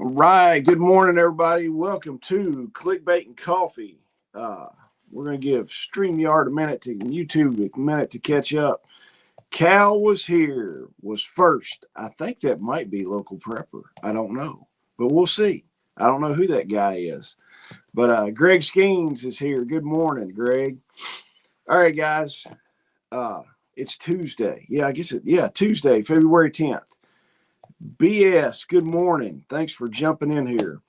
Right. Good morning, everybody. Welcome to Clickbait and Coffee. We're going to give StreamYard a minute to YouTube a minute to catch up. Cal was here, was first. I think that might be local prepper. I don't know, but we'll see. I don't know who that guy is. But Greg Skeens is here. Good morning, Greg. All right, guys. It's Tuesday. Tuesday, February 10th. BS, good morning. Thanks for jumping in here.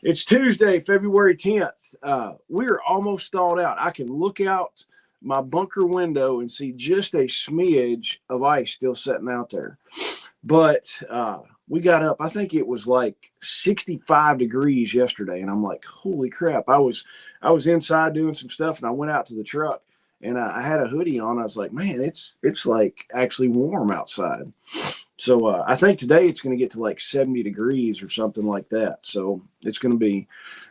It's Tuesday, February 10th. We're almost stalled out. I can look out my bunker window and see just a smidge of ice still sitting out there. But we got up, I think it was like 65 degrees yesterday, and I'm like, holy crap. I was inside doing some stuff, and I went out to the truck, and I had a hoodie on. I was like, man, it's like actually warm outside. So I think today it's going to get to like 70 degrees or something like that. So it's going to be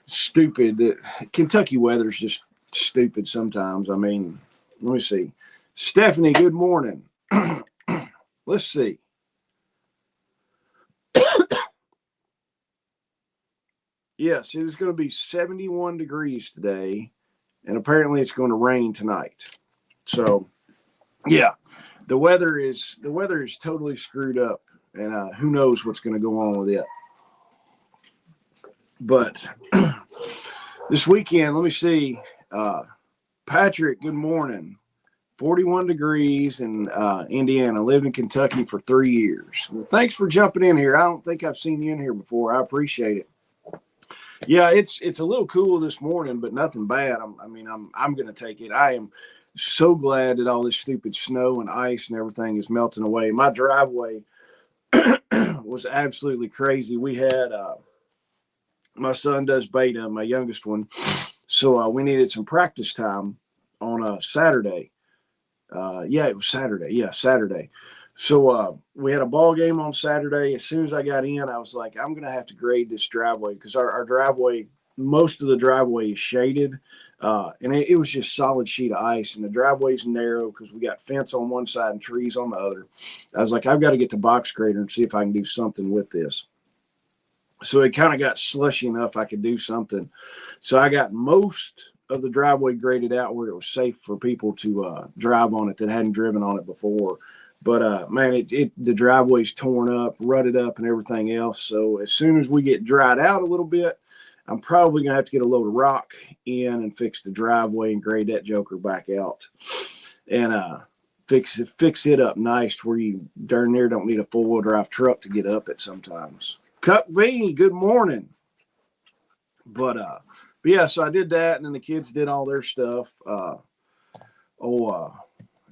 stupid. Kentucky weather is just stupid sometimes. I mean, let me see. Stephanie, good morning. Let's see. Yes, it is going to be 71 degrees today, and apparently it's going to rain tonight. So, yeah. The weather is totally screwed up, and who knows what's going to go on with it. But this weekend, let me see. Patrick, good morning. 41 degrees in Indiana. Lived in Kentucky for 3 years. Well, thanks for jumping in here. I don't think I've seen you in here before. I appreciate it. Yeah, it's a little cool this morning, but nothing bad. I'm going to take it. I am so glad that all this stupid snow and ice and everything is melting away. My driveway was absolutely crazy. We had my son does beta, my youngest one, so we needed some practice time on a Saturday. It was Saturday. Yeah, Saturday. So we had a ball game on Saturday. As soon as I got in, I was like, I'm going to have to grade this driveway because our driveway, most of the driveway is shaded. And it was just solid sheet of ice, and the driveway's narrow because we got fence on one side and trees on the other. I was like, I've got to get the box grader and see if I can do something with this. So it kind of got slushy enough I could do something. So I got most of the driveway graded out where it was safe for people to drive on it that hadn't driven on it before. But man, the driveway's torn up, rutted up, and everything else. So as soon as we get dried out a little bit, I'm probably going to have to get a load of rock in and fix the driveway and grade that joker back out and fix it up nice to where you darn near don't need a four-wheel drive truck to get up it sometimes. Cup V, good morning. But yeah, so I did that, and then the kids did all their stuff.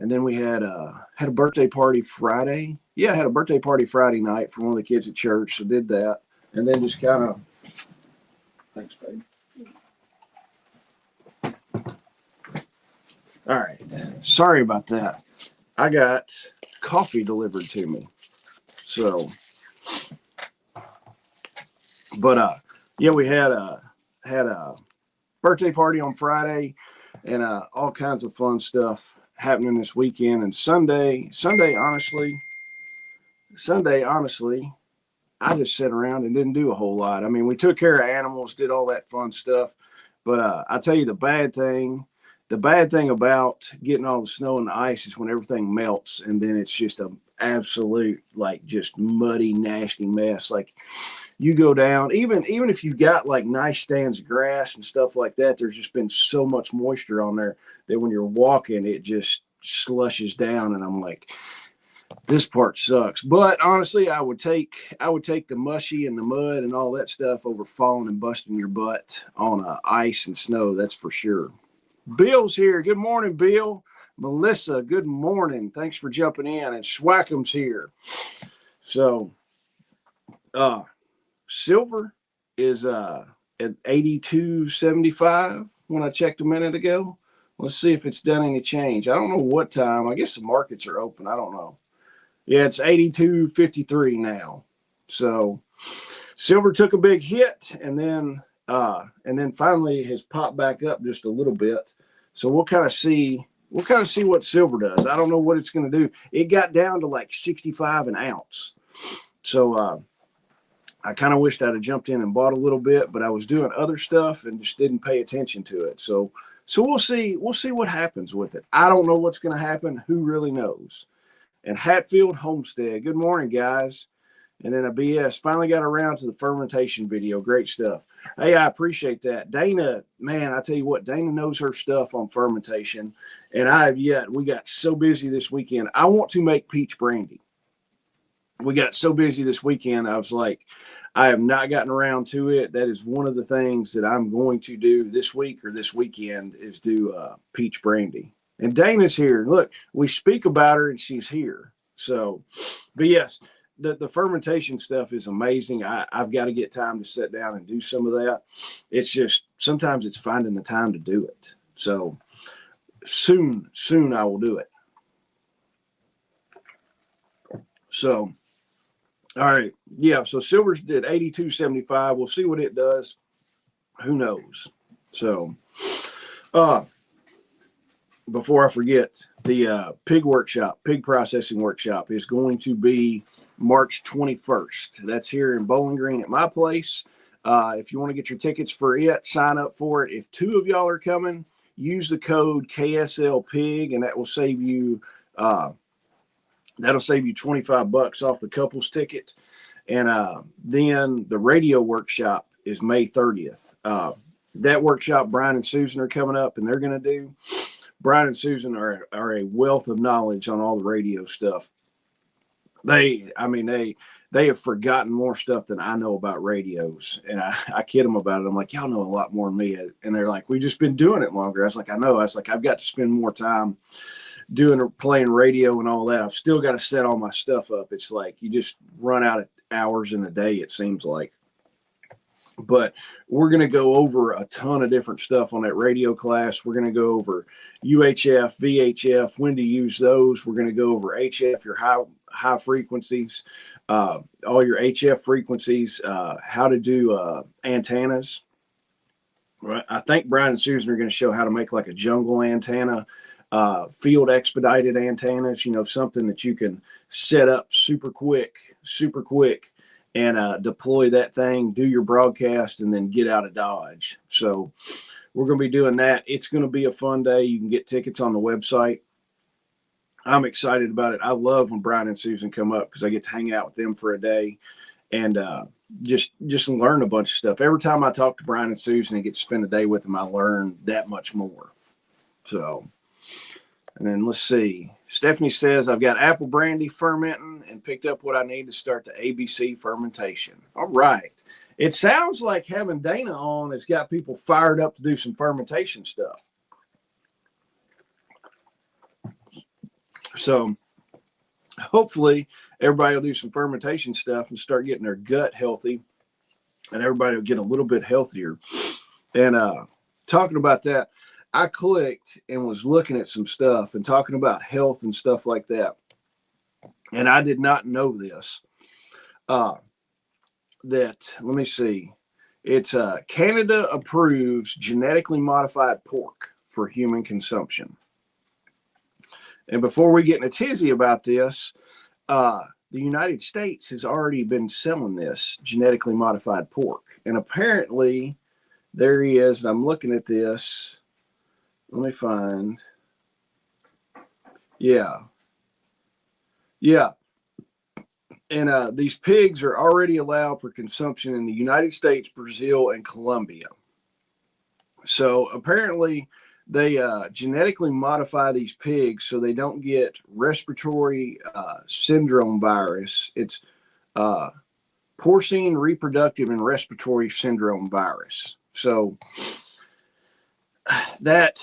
And then we had a birthday party Friday. Yeah, I had a birthday party Friday night for one of the kids at church, so did that. And then just kind of, thanks, babe. All right. Sorry about that. I got coffee delivered to me. So, but yeah, we had a birthday party on Friday and all kinds of fun stuff happening this weekend. And Sunday, honestly, I just sat around and didn't do a whole lot. I mean, we took care of animals, did all that fun stuff. But I tell you, the bad thing about getting all the snow and the ice is when everything melts, and then it's just an absolute, like, just muddy, nasty mess. Like, you go down, even if you've got like nice stands of grass and stuff like that, there's just been so much moisture on there that when you're walking, it just slushes down. And I'm like, this part sucks. But honestly, I would take the mushy and the mud and all that stuff over falling and busting your butt on ice and snow. That's for sure. Bill's here. Good morning, Bill. Melissa, good morning. Thanks for jumping in. And Swackum's here. So, silver is at 82.75 when I checked a minute ago. Let's see if it's done any change. I don't know what time. I guess the markets are open. I don't know. Yeah, it's 82.53 now. So silver took a big hit and then finally has popped back up just a little bit. So we'll kind of see what silver does. I don't know what it's going to do. It got down to like 65 an ounce. So I kind of wished I'd have jumped in and bought a little bit, but I was doing other stuff and just didn't pay attention to it. So we'll see. We'll see what happens with it. I don't know what's going to happen. Who really knows? And Hatfield Homestead. Good morning, guys. And then a BS finally got around to the fermentation video. Great stuff. Hey, I appreciate that. Dana, man, I tell you what, Dana knows her stuff on fermentation. And we got so busy this weekend. I want to make peach brandy. We got so busy this weekend. I was like, I have not gotten around to it. That is one of the things that I'm going to do this week or this weekend is do peach brandy. And Dana's here. Look, we speak about her and she's here. So, but yes, the fermentation stuff is amazing. I've got to get time to sit down and do some of that. It's just sometimes it's finding the time to do it. So soon I will do it. So, all right. Yeah. So Silver's did 82.75. We'll see what it does. Who knows? So, before I forget, the pig processing workshop is going to be March 21st. That's here in Bowling Green at my place. If you want to get your tickets for it, sign up for it. If 2 of y'all are coming, use the code KSLPIG, and that will save you $25 off the couple's ticket. And then the radio workshop is May 30th. That workshop, Brian and Susan are coming up, and they're going to do. Brian and Susan are a wealth of knowledge on all the radio stuff. They have forgotten more stuff than I know about radios. And I kid them about it. I'm like, y'all know a lot more than me. And they're like, we've just been doing it longer. I was like, I know. I was like, I've got to spend more time playing radio and all that. I've still got to set all my stuff up. It's like you just run out of hours in a day, it seems like. But we're going to go over a ton of different stuff on that radio class. We're going to go over UHF, VHF, when to use those. We're going to go over HF, your high frequencies, all your HF frequencies, how to do antennas. I think Brian and Susan are going to show how to make like a jungle antenna, field expedited antennas, something that you can set up super quick, and deploy that thing, do your broadcast, and then get out of Dodge. So we're going to be doing that. It's going to be a fun day. You can get tickets on the website. I'm excited about it. I love when Brian and Susan come up because I get to hang out with them for a day and just learn a bunch of stuff. Every time I talk to Brian and Susan and get to spend a day with them, I learn that much more. So, and then let's see. Stephanie says, I've got apple brandy fermenting and picked up what I need to start the ABC fermentation. All right. It sounds like having Dana on has got people fired up to do some fermentation stuff. So hopefully everybody will do some fermentation stuff and start getting their gut healthy, and everybody will get a little bit healthier. And talking about that, I clicked and was looking at some stuff and talking about health and stuff like that. And I did not know this. Let me see. It's Canada approves genetically modified pork for human consumption. And before we get in a tizzy about this, the United States has already been selling this genetically modified pork. And apparently there he is. And I'm looking at this. Let me find. Yeah. And these pigs are already allowed for consumption in the United States, Brazil, and Colombia. So apparently they genetically modify these pigs so they don't get respiratory syndrome virus. It's porcine reproductive and respiratory syndrome virus. So that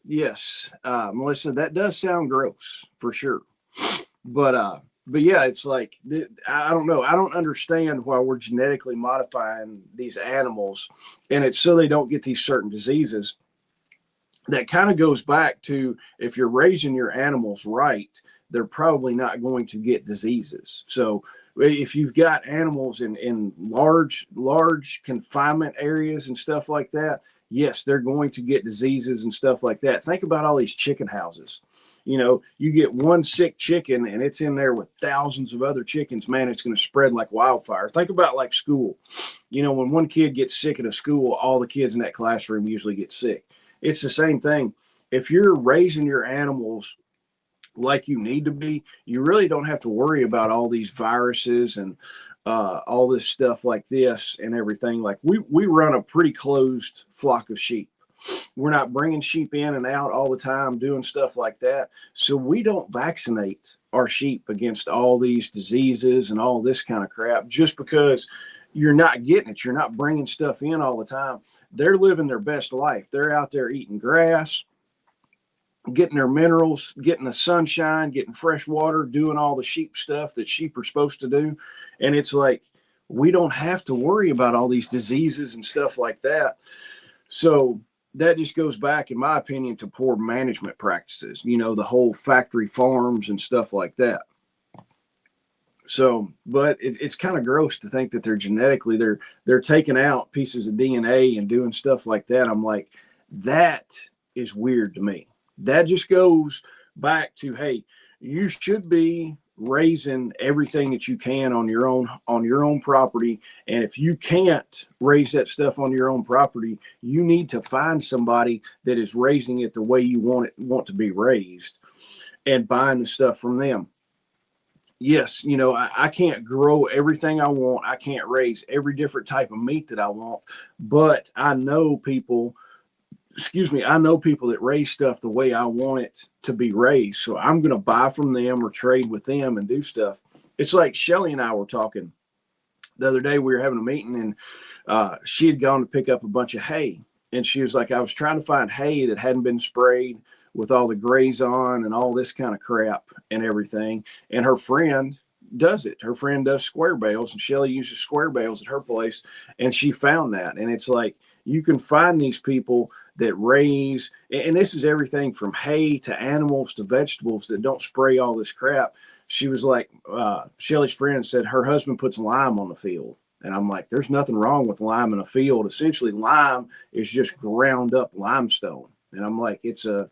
yes, Melissa, that does sound gross for sure. But yeah, it's like, I don't know. I don't understand why we're genetically modifying these animals, and it's so they don't get these certain diseases. That kind of goes back to, if you're raising your animals right, they're probably not going to get diseases. So if you've got animals in large confinement areas and stuff like that, yes, they're going to get diseases and stuff like that. Think about all these chicken houses. You know, you get one sick chicken and it's in there with thousands of other chickens, man, it's going to spread like wildfire. Think about like school. You know, when one kid gets sick at a school, all the kids in that classroom usually get sick. It's the same thing. If you're raising your animals like you need to be, you really don't have to worry about all these viruses and all this stuff like this and everything. Like we run a pretty closed flock of sheep. We're not bringing sheep in and out all the time, doing stuff like that. So we don't vaccinate our sheep against all these diseases and all this kind of crap just because you're not getting it. You're not bringing stuff in all the time. They're living their best life. They're out there eating grass, getting their minerals, getting the sunshine, getting fresh water, doing all the sheep stuff that sheep are supposed to do. And it's like, we don't have to worry about all these diseases and stuff like that. So that just goes back, in my opinion, to poor management practices, you know, the whole factory farms and stuff like that. So, but it's kind of gross to think that they're taking out pieces of DNA and doing stuff like that. I'm like, that is weird to me. That just goes back to, hey, you should be raising everything that you can on your own property. And if you can't raise that stuff on your own property, you need to find somebody that is raising it the way you want to be raised, and buying the stuff from them. Yes, you know, I can't grow everything I want. I can't raise every different type of meat that I want, but I know people that raise stuff the way I want it to be raised. So I'm going to buy from them or trade with them and do stuff. It's like Shelly and I were talking the other day. We were having a meeting, and she had gone to pick up a bunch of hay. And she was like, I was trying to find hay that hadn't been sprayed with all the grays on and all this kind of crap and everything. And her friend does it. Her friend does square bales, and Shelly uses square bales at her place. And she found that. And it's like, you can find these people that raise, and this is everything from hay to animals to vegetables, that don't spray all this crap. She was like, Shelly's friend said her husband puts lime on the field. And I'm like, there's nothing wrong with lime in a field. Essentially, lime is just ground up limestone. And I'm like, it's a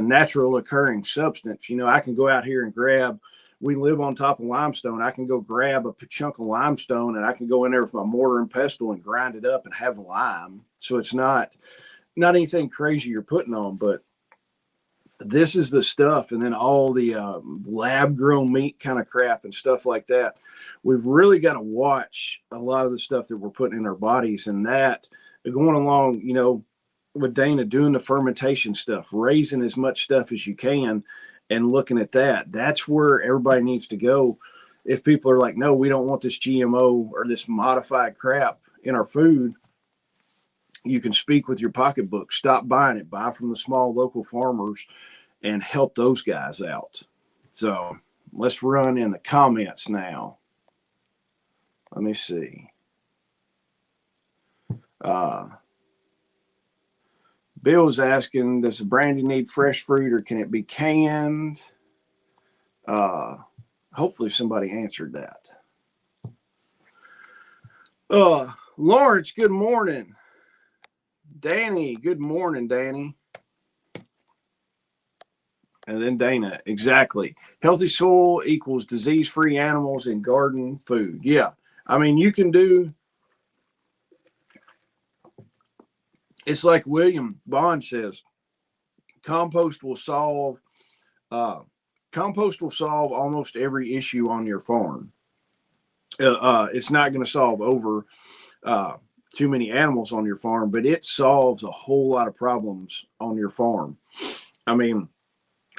natural occurring substance. You know, I can go out here and we live on top of limestone. I can go grab a chunk of limestone, and I can go in there with my mortar and pestle and grind it up and have lime. So it's not anything crazy you're putting on, but this is the stuff. And then all the lab grown meat kind of crap and stuff like that. We've really got to watch a lot of the stuff that we're putting in our bodies, and that going along, you know, with Dana doing the fermentation stuff, raising as much stuff as you can and looking at that. That's where everybody needs to go. If people are like, no, we don't want this GMO or this modified crap in our food, you can speak with your pocketbook. Stop buying it. Buy from the small local farmers and help those guys out. So let's run in the comments now. Let me see. Bill is asking, does the brandy need fresh fruit or can it be canned? Hopefully somebody answered that. Lawrence, good morning. Danny, good morning, Danny. And then Dana, exactly. Healthy soil equals disease-free animals and garden food. Yeah, I mean, you can do, it's like William Bond says, compost will solve almost every issue on your farm. It's not going to solve over too many animals on your farm, but it solves a whole lot of problems on your farm. I mean,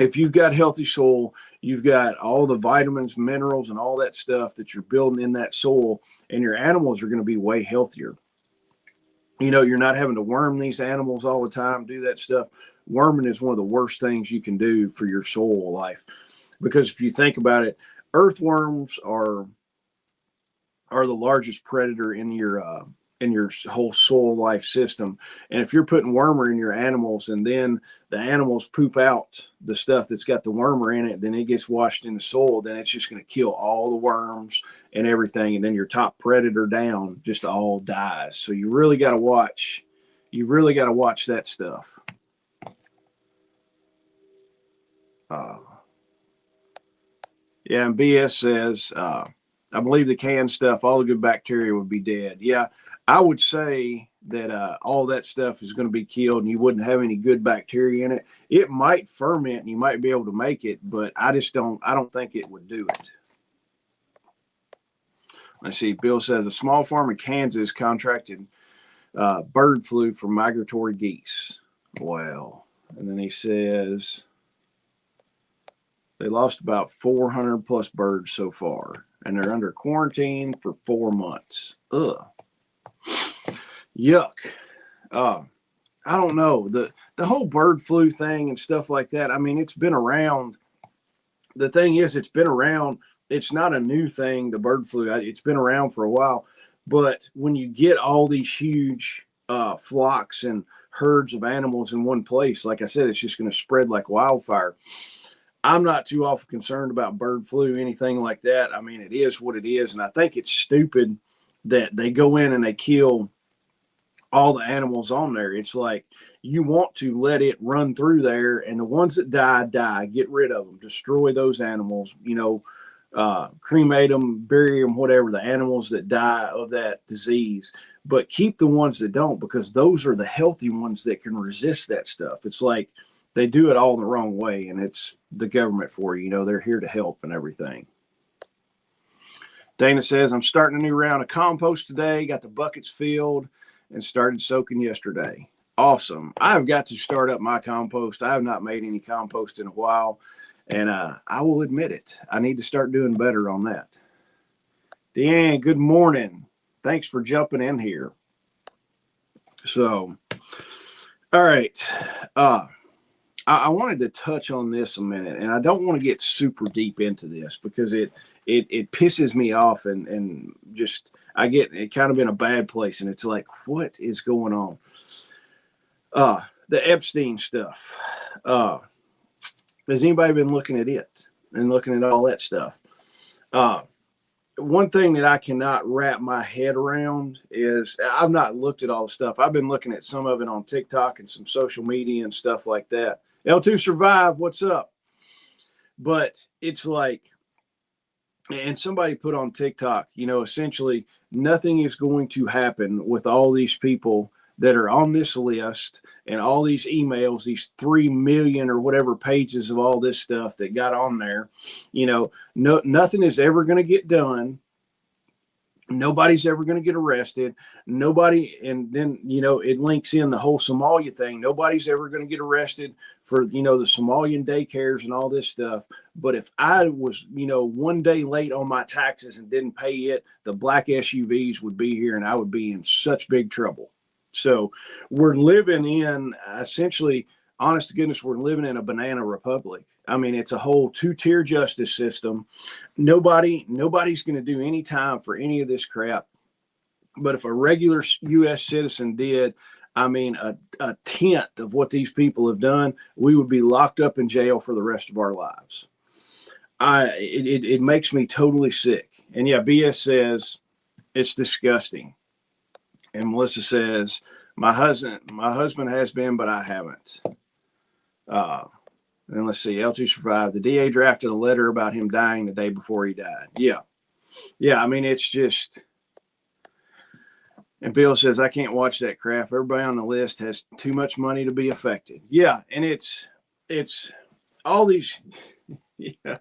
if you've got healthy soil, you've got all the vitamins, minerals, and all that stuff that you're building in that soil, and your animals are going to be way healthier. You know, you're not having to worm these animals all the time, do that stuff. Worming is one of the worst things you can do for your soil life, because if you think about it, earthworms are the largest predator in your whole soil life system. And if you're putting wormer in your animals, and then the animals poop out the stuff that's got the wormer in it, then it gets washed in the soil, then it's just going to kill all the worms and everything. And then your top predator down just all dies. So you really got to watch that stuff. Yeah, and BS says, I believe the canned stuff, all the good bacteria would be dead. Yeah, I would say that all that stuff is going to be killed and you wouldn't have any good bacteria in it. It might ferment and you might be able to make it, but I don't think it would do it. Let's see. Bill says a small farm in Kansas contracted bird flu for migratory geese. Wow. And then he says they lost about 400 plus birds so far, and they're under quarantine for 4 months. Ugh. Yuck. I don't know. The whole bird flu thing and stuff like that, I mean, it's been around. The thing is, it's been around. It's not a new thing, the bird flu. It's been around for a while. But when you get all these huge flocks and herds of animals in one place, like I said, it's just going to spread like wildfire. I'm not too often concerned about bird flu, anything like that. I mean, it is what it is. And I think it's stupid that they go in and they kill all the animals on there. It's like you want to let it run through there, and the ones that die, get rid of them, destroy those animals, cremate them, bury them, whatever, the animals that die of that disease, but keep the ones that don't, because those are the healthy ones that can resist that stuff. It's like they do it all the wrong way, and it's the government for you. They're here to help and everything. Dana says, I'm starting a new round of compost today, got the buckets filled and started soaking yesterday. Awesome. I've got to start up my compost. I have not made any compost in a while, and I will admit it. I need to start doing better on that. Deanne, good morning. Thanks for jumping in here. So, all right. I wanted to touch on this a minute, and I don't want to get super deep into this because it pisses me off and just I get it kind of in a bad place, and it's like, what is going on? The Epstein stuff. Has anybody been looking at it and looking at all that stuff? One thing that I cannot wrap my head around is I've not looked at all the stuff. I've been looking at some of it on TikTok and some social media and stuff like that. L2 Survive, what's up? But it's like, and somebody put on TikTok, essentially nothing is going to happen with all these people that are on this list and all these emails, these 3 million or whatever pages of all this stuff that got on there. Nothing is ever going to get done. Nobody's ever going to get arrested. Nobody, and then, it links in the whole Somalia thing. Nobody's ever going to get arrested for, the Somalian daycares and all this stuff. But if I was, one day late on my taxes and didn't pay it, the black SUVs would be here and I would be in such big trouble. So we're living in, essentially, honest to goodness, we're living in a banana republic. I mean, it's a whole two-tier justice system. Nobody's going to do any time for any of this crap. But if a regular U.S. citizen did, I mean, a tenth of what these people have done, we would be locked up in jail for the rest of our lives. It makes me totally sick. And yeah, BS says it's disgusting. And Melissa says, my husband has been, but I haven't. And let's see, L2 survived. The DA drafted a letter about him dying the day before he died. Yeah. I mean, it's just. And Bill says, I can't watch that crap. Everybody on the list has too much money to be affected. Yeah. And it's all these. Yeah.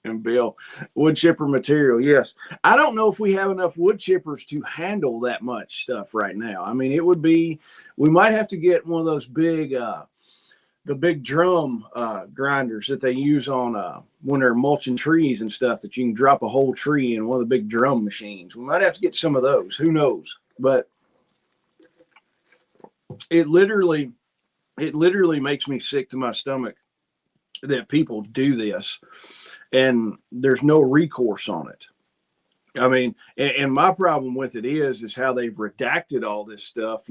And Bill, wood chipper material. Yes. I don't know if we have enough wood chippers to handle that much stuff right now. I mean, we might have to get one of those big, the big drum grinders that they use on when they're mulching trees and stuff, that you can drop a whole tree in one of the big drum machines. We might have to get some of those. Who knows? But it literally makes me sick to my stomach that people do this and there's no recourse on it. I mean, and my problem with it is how they've redacted all this stuff.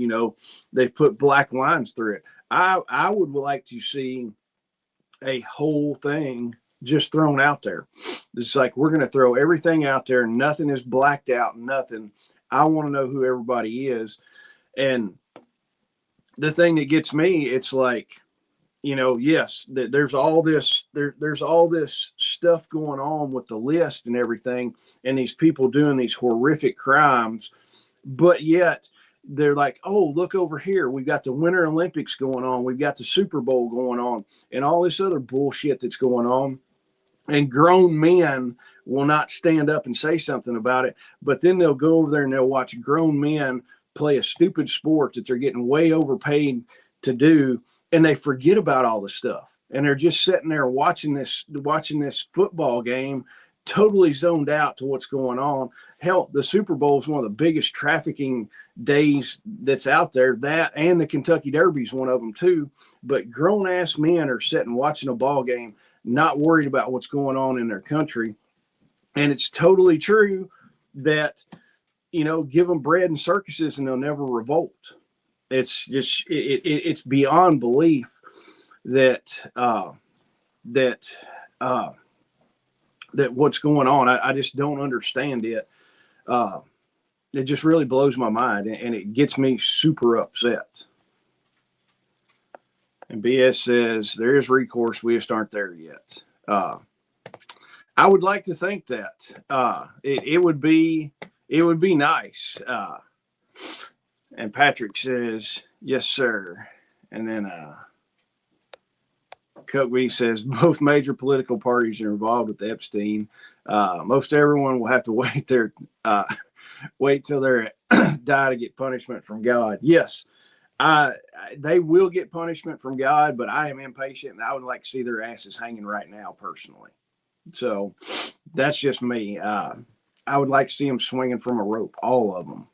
They put black lines through it. I would like to see a whole thing just thrown out there. It's like, we're going to throw everything out there. Nothing is blacked out. Nothing. I want to know who everybody is. And the thing that gets me, it's like, yes, there's all this there's all this stuff going on with the list and everything, and these people doing these horrific crimes, but yet they're like, oh, look over here, we've got the Winter Olympics going on, we've got the Super Bowl going on, and all this other bullshit that's going on, and grown men will not stand up and say something about it, but then they'll go over there and they'll watch grown men play a stupid sport that they're getting way overpaid to do, and they forget about all the stuff, and they're just sitting there watching this football game, totally zoned out to what's going on. Hell, the Super Bowl is one of the biggest trafficking days that's out there. That and the Kentucky Derby is one of them too. But grown ass men are sitting watching a ball game, not worried about what's going on in their country. And it's totally true that, give them bread and circuses and they'll never revolt. It's just it's beyond belief that that what's going on. I just don't understand it. It just really blows my mind, and it gets me super upset. And BS says there is recourse. We just aren't there yet. I would like to think that it would be nice. And Patrick says, yes, sir. And then Coke says both major political parties are involved with Epstein. Most everyone will have to wait till they die to get punishment from God. Yes, they will get punishment from God, but I am impatient and I would like to see their asses hanging right now personally. So that's just me. I would like to see them swinging from a rope, all of them.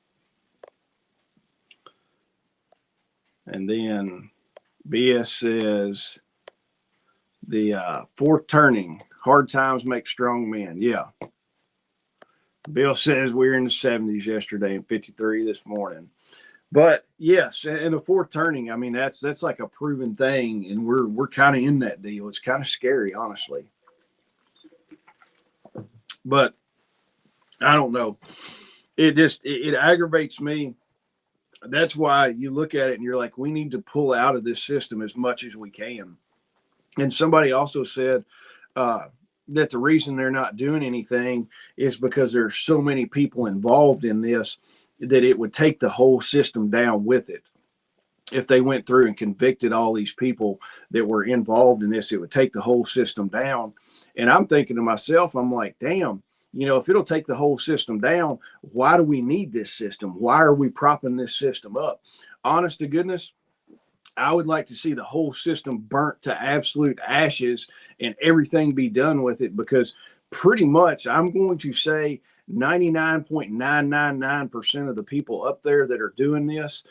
And then BS says the fourth turning, hard times make strong men. Yeah. Bill says we were in the 70s yesterday and 53 this morning. But yes, and the fourth turning, I mean, that's like a proven thing, and we're kind of in that deal. It's kind of scary, honestly. But I don't know. It aggravates me. That's why you look at it and you're like, we need to pull out of this system as much as we can. And somebody also said that the reason they're not doing anything is because there's so many people involved in this that it would take the whole system down with it. If they went through and convicted all these people that were involved in this, it would take the whole system down. And I'm thinking to myself, I'm like, damn, if it'll take the whole system down, why do we need this system? Why are we propping this system up? Honest to goodness, I would like to see the whole system burnt to absolute ashes and everything be done with it, because pretty much I'm going to say 99.999% of the people up there that are doing this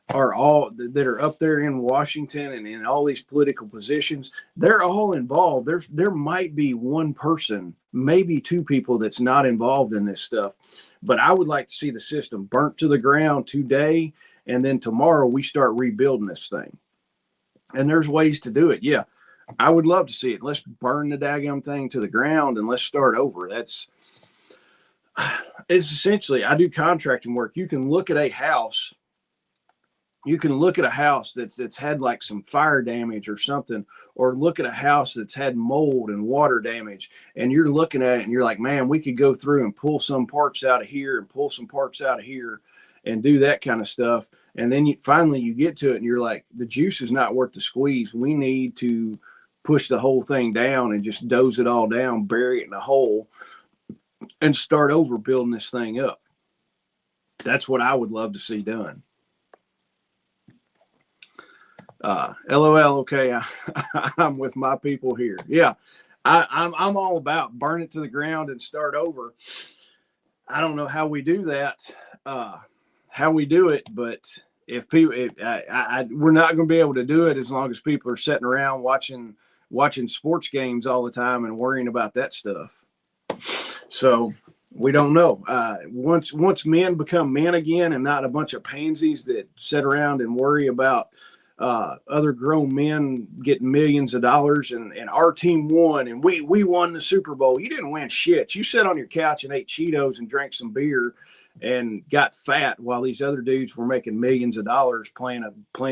are all that are up there in Washington and in all these political positions. They're all involved. There might be one person, maybe two people that's not involved in this stuff, but I would like to see the system burnt to the ground today, and then tomorrow we start rebuilding this thing. And there's ways to do it. Yeah, I would love to see it. Let's burn the daggum thing to the ground and let's start over. It's essentially, I do contracting work. You can look at a house. You can look at a house that's had like some fire damage or something, or look at a house that's had mold and water damage, and you're looking at it and you're like, man, we could go through and pull some parts out of here and pull some parts out of here and do that kind of stuff. And then finally you get to it and you're like, the juice is not worth the squeeze. We need to push the whole thing down and just doze it all down, bury it in a hole, and start over building this thing up. That's what I would love to see done. LOL. Okay, I'm with my people here. Yeah, I'm all about burn it to the ground and start over. I don't know how we do that, how we do it, but if people, we're not going to be able to do it as long as people are sitting around watching sports games all the time and worrying about that stuff. So we don't know. Once men become men again and not a bunch of pansies that sit around and worry about other grown men getting millions of dollars and our team won and we won the Super Bowl. You didn't win shit. You sat on your couch and ate Cheetos and drank some beer and got fat while these other dudes were making millions of dollars playing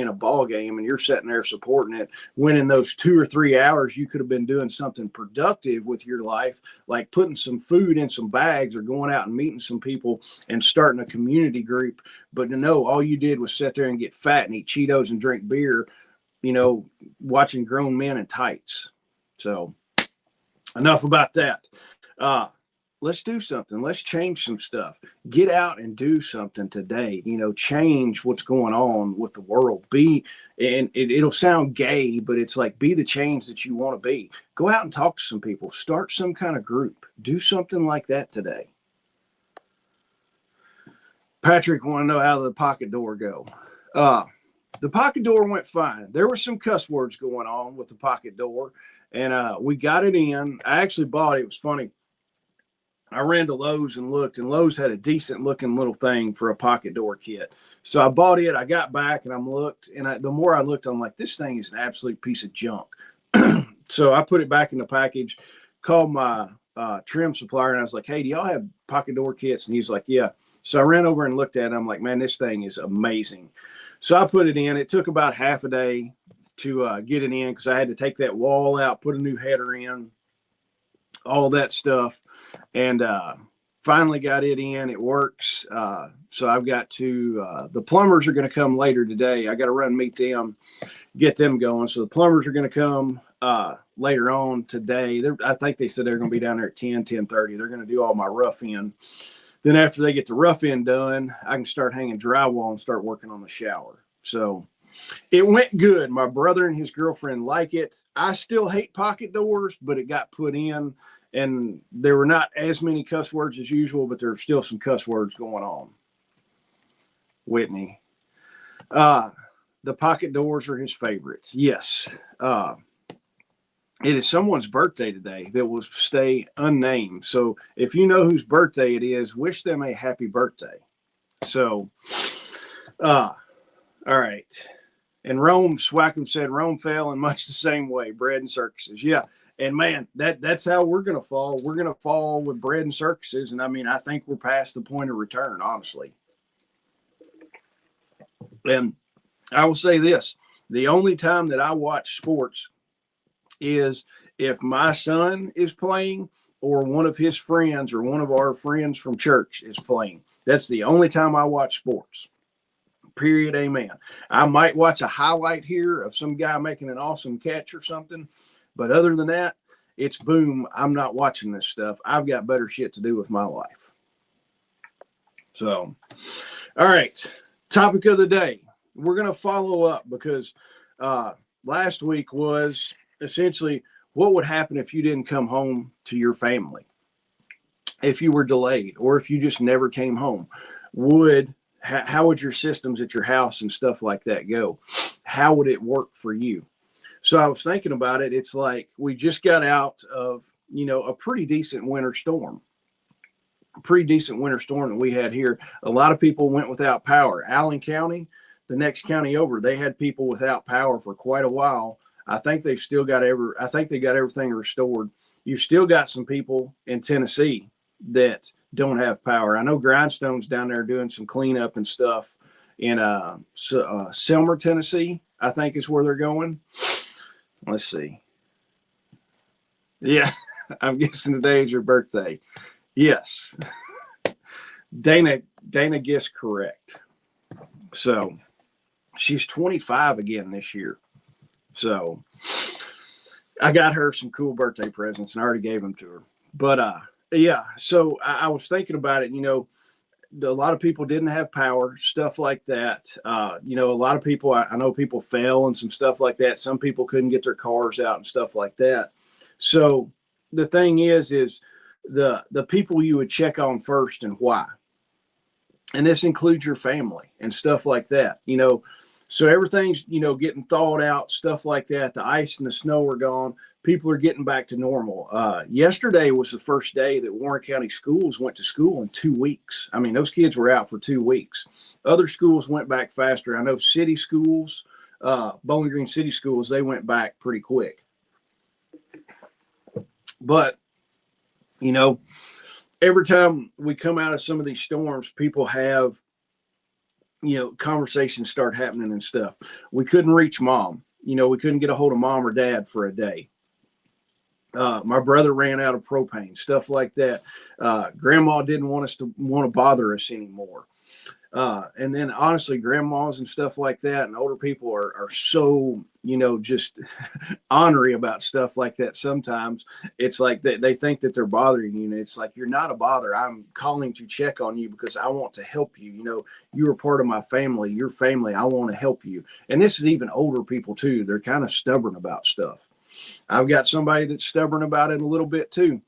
a ball game, and you're sitting there supporting it, when in those 2 or 3 hours you could have been doing something productive with your life, like putting some food in some bags or going out and meeting some people and starting a community group. But no, all you did was sit there and get fat and eat Cheetos and drink beer, watching grown men in tights. So enough about that. Let's do something. Let's change some stuff. Get out and do something today. Change what's going on with the world. It'll sound gay, but it's like, be the change that you want to be. Go out and talk to some people. Start some kind of group. Do something like that today. Patrick want to know how the pocket door go. The pocket door went fine. There were some cuss words going on with the pocket door, and we got it in. I actually bought it. It was funny. I ran to Lowe's and looked, and Lowe's had a decent looking little thing for a pocket door kit. So I bought it. I got back and the more I looked, I'm like, this thing is an absolute piece of junk. So I put it back in the package, called my trim supplier, and I was like, hey, do y'all have pocket door kits? And he's like, yeah. So I ran over and looked at it. I'm like, man, this thing is amazing. So I put it in. It took about half a day to get it in because I had to take that wall out, put a new header in, all that stuff. And finally got it in. It works. So I've got to, the plumbers are going to come later today. I got to run meet them, get them going. So the plumbers are going to come later on today. I think they said they're going to be down there at 10:30. They're going to do all my rough in. Then after they get the rough end done, I can start hanging drywall and start working on the shower. So it went good. My brother and his girlfriend like it. I still hate pocket doors, but it got put in. And there were not as many cuss words as usual, but there were still some cuss words going on. Whitney. The pocket doors are his favorites. Yes. It is someone's birthday today that will stay unnamed. So if you know whose birthday it is, wish them a happy birthday. So, all right. And Swackham said, Rome fell in much the same way, bread and circuses. Yeah. And man, that's how we're going to fall. We're going to fall with bread and circuses. And I mean, I think we're past the point of return, honestly. And I will say this, the only time that I watch sports is if my son is playing or one of his friends or one of our friends from church is playing. That's the only time I watch sports. Period. Amen. I might watch a highlight here of some guy making an awesome catch or something. But other than that, it's boom. I'm not watching this stuff. I've got better shit to do with my life. So, all right. Topic of the day. We're going to follow up because last week was essentially what would happen if you didn't come home to your family, if you were delayed, or if you just never came home. How would your systems at your house and stuff like that go? How would it work for you? So I was thinking about it. It's like we just got out of, a pretty decent winter storm. A pretty decent winter storm that we had here. A lot of people went without power. Allen County, the next county over, they had people without power for quite a while. I think they got everything restored. You've still got some people in Tennessee that don't have power. I know Grindstone's down there doing some cleanup and stuff in Selmer, Tennessee, I think is where they're going. Let's see. Yeah, I'm guessing today is your birthday. Yes. Dana guessed correct. So she's 25 again this year. So I got her some cool birthday presents and I already gave them to her. But yeah, so I was thinking about it, a lot of people didn't have power, stuff like that. A lot of people, I know people fell and some stuff like that. Some people couldn't get their cars out and stuff like that. So the thing is the people you would check on first and why. And this includes your family and stuff like that, So everything's, getting thawed out, stuff like that. The ice and the snow are gone. People are getting back to normal. Yesterday was the first day that Warren County schools went to school in 2 weeks. I mean, those kids were out for 2 weeks. Other schools went back faster. I know city schools, Bowling Green city schools, they went back pretty quick. But, every time we come out of some of these storms, people have, conversations start happening and stuff. We couldn't reach mom. We couldn't get a hold of mom or dad for a day. My brother ran out of propane, stuff like that. Grandma didn't want to bother us anymore. And then honestly, grandmas and stuff like that and older people are so, just ornery about stuff like that. Sometimes it's like they think that they're bothering you. And it's like, you're not a bother. I'm calling to check on you because I want to help you. You are part of my family, your family. I want to help you. And this is even older people too. They're kind of stubborn about stuff. I've got somebody that's stubborn about it a little bit too.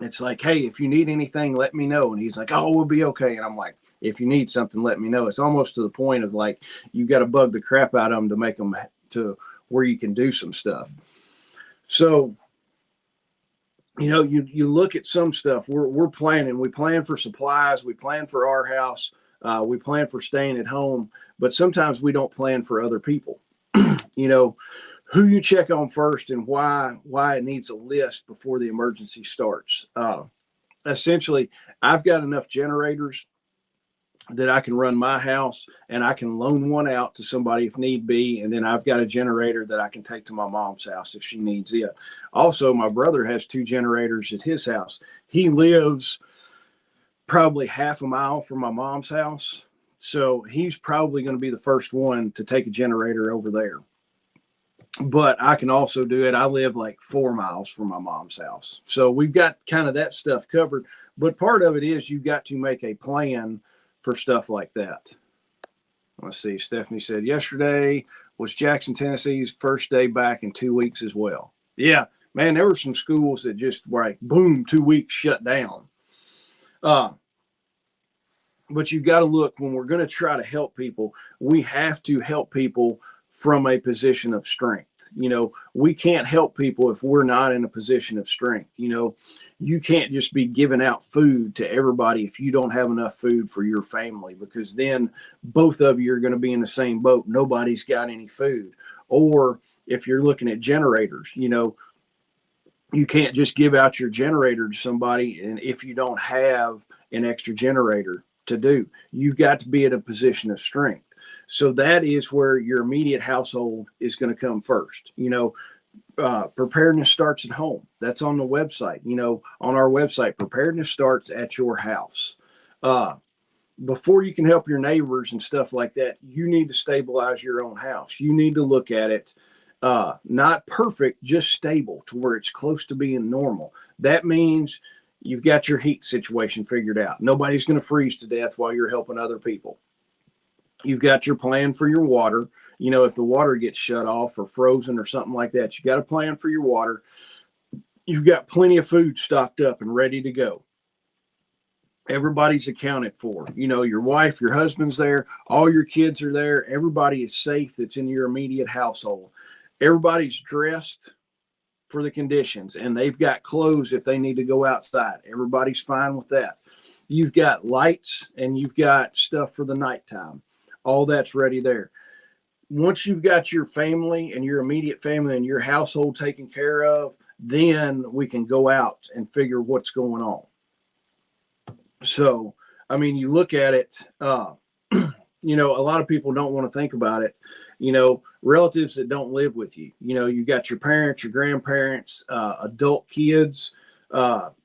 It's like, hey, if you need anything, let me know. And he's like, oh, we'll be okay. And I'm like, if you need something, let me know. It's almost to the point of like, you got to bug the crap out of them to make them to where you can do some stuff. So, you look at some stuff. We're planning. We plan for supplies. We plan for our house. We plan for staying at home. But sometimes we don't plan for other people. Who you check on first and why it needs a list before the emergency starts. Essentially, I've got enough generators that I can run my house and I can loan one out to somebody if need be. And then I've got a generator that I can take to my mom's house if she needs it. Also, my brother has 2 generators at his house. He lives probably half a mile from my mom's house. So he's probably going to be the first one to take a generator over there. But I can also do it. I live like 4 miles from my mom's house. So we've got kind of that stuff covered. But part of it is you've got to make a plan for stuff like that. Let's see. Stephanie said, yesterday was Jackson, Tennessee's first day back in 2 weeks as well. Yeah, man, there were some schools that just were like, boom, 2 weeks shut down. But you've got to look, when we're going to try to help people, we have to help people from a position of strength. We can't help people if we're not in a position of strength. You can't just be giving out food to everybody if you don't have enough food for your family, because then both of you are going to be in the same boat. Nobody's got any food. Or if you're looking at generators, you can't just give out your generator to somebody and if you don't have an extra generator to do. You've got to be in a position of strength. So that is where your immediate household is going to come first. Preparedness starts at home. That's on the website. On our website, preparedness starts at your house. Before you can help your neighbors and stuff like that, you need to stabilize your own house. You need to look at it, not perfect, just stable to where it's close to being normal. That means you've got your heat situation figured out. Nobody's going to freeze to death while you're helping other people. You've got your plan for your water. If the water gets shut off or frozen or something like that, you got a plan for your water. You've got plenty of food stocked up and ready to go. Everybody's accounted for. Your wife, your husband's there. All your kids are there. Everybody is safe that's in your immediate household. Everybody's dressed for the conditions and they've got clothes if they need to go outside. Everybody's fine with that. You've got lights and you've got stuff for the nighttime. All that's ready there. Once you've got your family and your immediate family and your household taken care of, then we can go out and figure what's going on. So, you look at it, a lot of people don't want to think about it. Relatives that don't live with you, you got your parents, your grandparents, adult kids,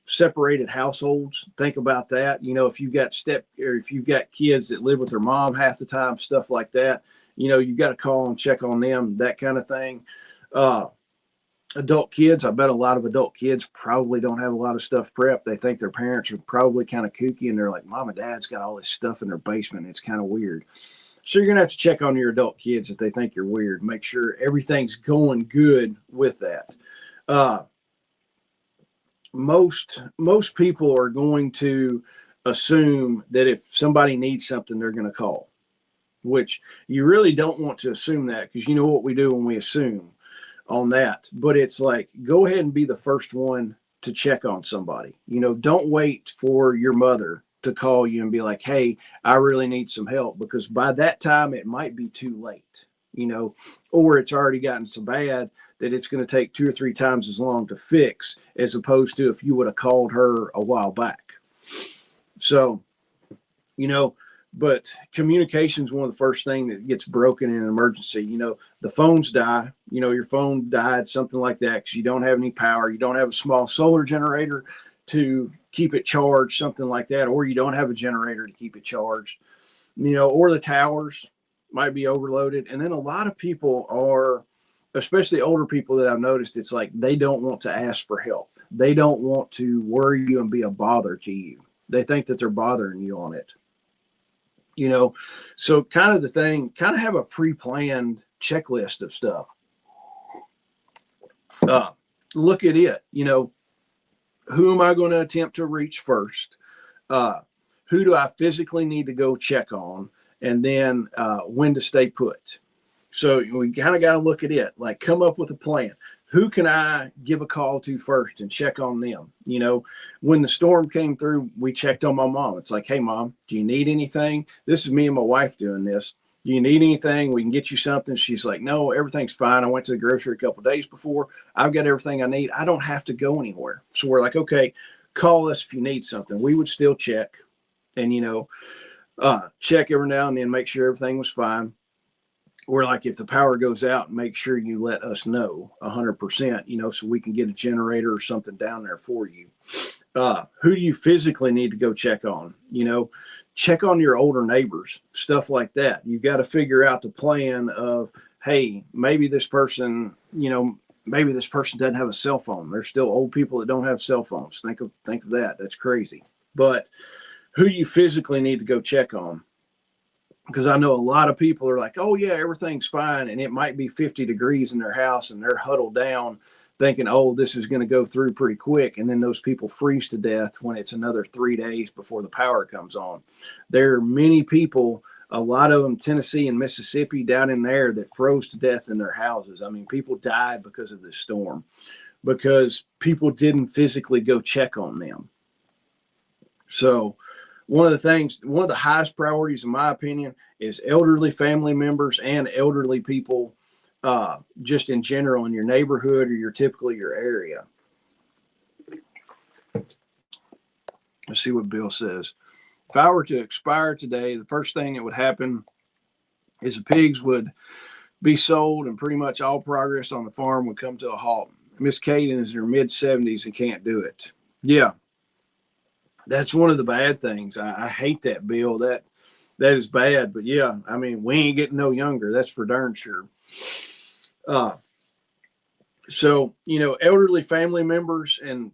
separated households. Think about that. If you've got if you've got kids that live with their mom half the time, stuff like that, you've got to call and check on them, that kind of thing. Adult kids, I bet a lot of adult kids probably don't have a lot of stuff prepped. They think their parents are probably kind of kooky and they're like, mom and dad's got all this stuff in their basement. It's kind of weird. So you're going to have to check on your adult kids if they think you're weird. Make sure everything's going good with that. Most people are going to assume that if somebody needs something, they're going to call, which you really don't want to assume that, because you know what we do when we assume on that. But it's like, go ahead and be the first one to check on somebody. Don't wait for your mother to call you and be like, hey, I really need some help, because by that time it might be too late, or it's already gotten so bad that it's going to take 2 or 3 times as long to fix, as opposed to if you would have called her a while back. So, but communication is one of the first things that gets broken in an emergency. The phones die, your phone died, something like that, because you don't have any power. You don't have a small solar generator to keep it charged, something like that, or you don't have a generator to keep it charged, or the towers might be overloaded. And then a lot of people are, especially older people that I've noticed, it's like they don't want to ask for help. They don't want to worry you and be a bother to you. They think that they're bothering you on it. So kind of the thing, kind of have a pre-planned checklist of stuff. Look at it, who am I going to attempt to reach first? Who do I physically need to go check on? And then when to stay put. So we kind of got to look at it, like come up with a plan. Who can I give a call to first and check on them? When the storm came through, we checked on my mom. It's like, hey, Mom, do you need anything? This is me and my wife doing this. Do you need anything? We can get you something. She's like, no, everything's fine. I went to the grocery a couple of days before. I've got everything I need. I don't have to go anywhere. So we're like, okay, call us if you need something. We would still check and, check every now and then, make sure everything was fine. Or like if the power goes out, make sure you let us know 100%, so we can get a generator or something down there for you. Who do you physically need to go check on? Check on your older neighbors, stuff like that. You've got to figure out the plan of, hey, maybe this person doesn't have a cell phone. There's still old people that don't have cell phones. Think of that. That's crazy. But who you physically need to go check on. Because I know a lot of people are like, oh, yeah, everything's fine. And it might be 50 degrees in their house and they're huddled down thinking, oh, this is going to go through pretty quick. And then those people freeze to death when it's another 3 days before the power comes on. There are many people, a lot of them, Tennessee and Mississippi down in there, that froze to death in their houses. I mean, people died because of this storm because people didn't physically go check on them. So one of the highest priorities, in my opinion, is elderly family members and elderly people just in general in your neighborhood or typically your area. Let's see what Bill says. If I were to expire today, the first thing that would happen is the pigs would be sold and pretty much all progress on the farm would come to a halt. Miss Caden is in her mid-70s and can't do it. Yeah. That's one of the bad things. I hate that, Bill. That is bad. But yeah, I mean, we ain't getting no younger. That's for darn sure. So, elderly family members and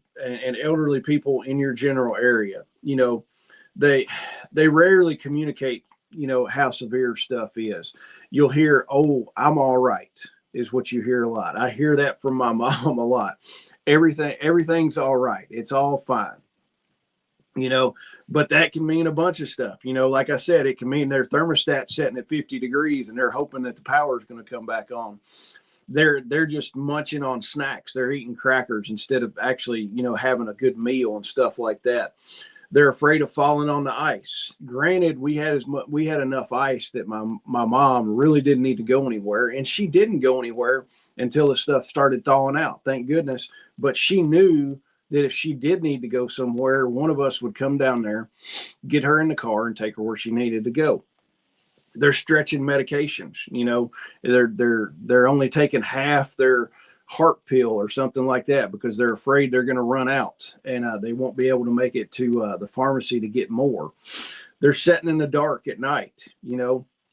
elderly people in your general area, they rarely communicate, how severe stuff is. You'll hear, oh, I'm all right, is what you hear a lot. I hear that from my mom a lot. Everything's all right. It's all fine. But that can mean a bunch of stuff. Like I said, it can mean their thermostat setting at 50 degrees and they're hoping that the power is going to come back on. They're just munching on snacks. They're eating crackers instead of actually, having a good meal and stuff like that. They're afraid of falling on the ice. Granted, we had enough ice that my mom really didn't need to go anywhere, and she didn't go anywhere until the stuff started thawing out. Thank goodness. But she knew that if she did need to go somewhere, one of us would come down there, get her in the car, and take her where she needed to go. They're stretching medications. They're only taking half their heart pill or something like that because they're afraid they're going to run out and they won't be able to make it to the pharmacy to get more. They're sitting in the dark at night,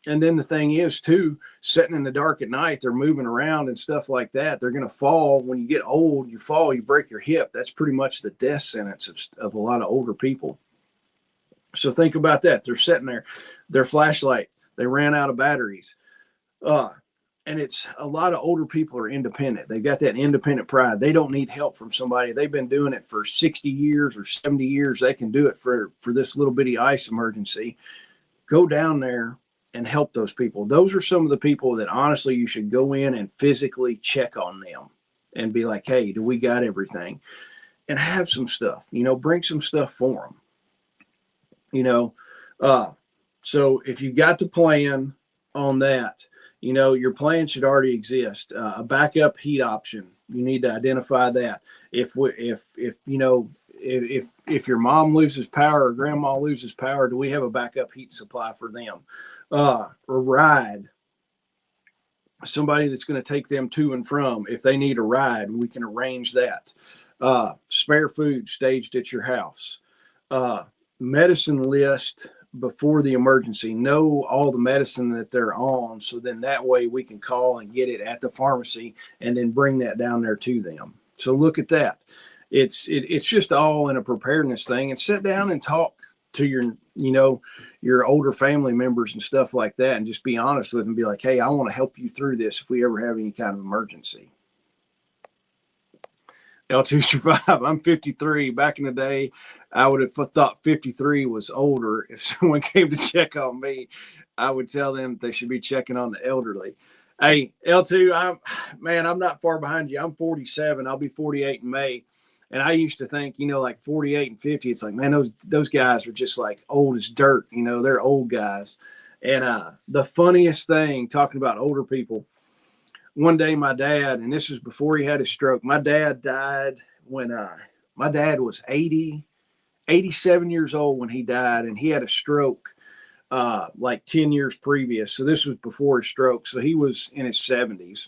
And then the thing is, too, sitting in the dark at night, they're moving around and stuff like that. They're going to fall. When you get old, you fall, you break your hip. That's pretty much the death sentence of a lot of older people. So think about that. They're sitting there, their flashlight, they ran out of batteries. And it's a lot of older people are independent. They've got that independent pride. They don't need help from somebody. They've been doing it for 60 years or 70 years. They can do it for this little bitty ice emergency. Go down there and help those people. Those are some of the people that honestly you should go in and physically check on them and be like, hey, do we got everything? And have some stuff, bring some stuff for them, so if you got the plan on that, your plan should already exist. A backup heat option, you need to identify that. If if your mom loses power or grandma loses power, do we have a backup heat supply for them? A ride, somebody that's going to take them to and from. If they need a ride, we can arrange that. Spare food staged at your house. Medicine list before the emergency. Know all the medicine that they're on, so then that way we can call and get it at the pharmacy and then bring that down there to them. So look at that. It's just all in a preparedness thing, and sit down and talk to your older family members and stuff like that, and just be honest with them. Be like, hey, I want to help you through this if we ever have any kind of emergency. L2 survive. I'm 53. Back in the day, I would have thought 53 was older. If someone came to check on me, I would tell them they should be checking on the elderly. Hey, L2, I'm not far behind you. I'm 47. I'll be 48 in May. And I used to think, like 48 and 50, it's like, man, those guys are just like old as dirt. They're old guys. And the funniest thing, talking about older people, one day my dad, and this was before he had his stroke, my dad died when my dad was 87 years old when he died, and he had a stroke like 10 years previous. So this was before his stroke. So he was in his 70s.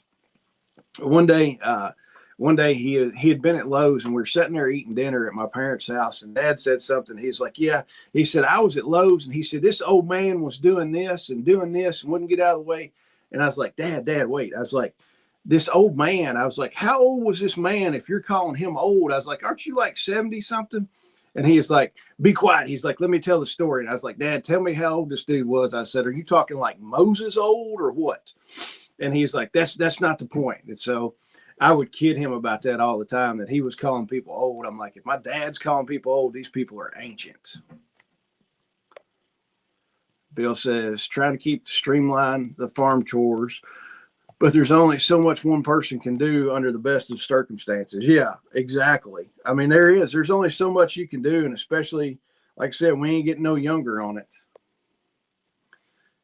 One day he had been at Lowe's, and we were sitting there eating dinner at my parents' house, and Dad said something. He was like, yeah, he said, I was at Lowe's, and he said, this old man was doing this and wouldn't get out of the way. And I was like, Dad, wait. I was like, this old man, I was like, how old was this man if you're calling him old? I was like, aren't you like 70 something? And he's like, be quiet. He's like, let me tell the story. And I was like, Dad, tell me how old this dude was. I said, are you talking like Moses old or what? And he's like, that's not the point. And so I would kid him about that all the time, that he was calling people old. I'm like, if my dad's calling people old, these people are ancient. Bill says, try to streamline the farm chores, but there's only so much one person can do under the best of circumstances. Yeah, exactly. I mean, there's only so much you can do. And especially, like I said, we ain't getting no younger on it.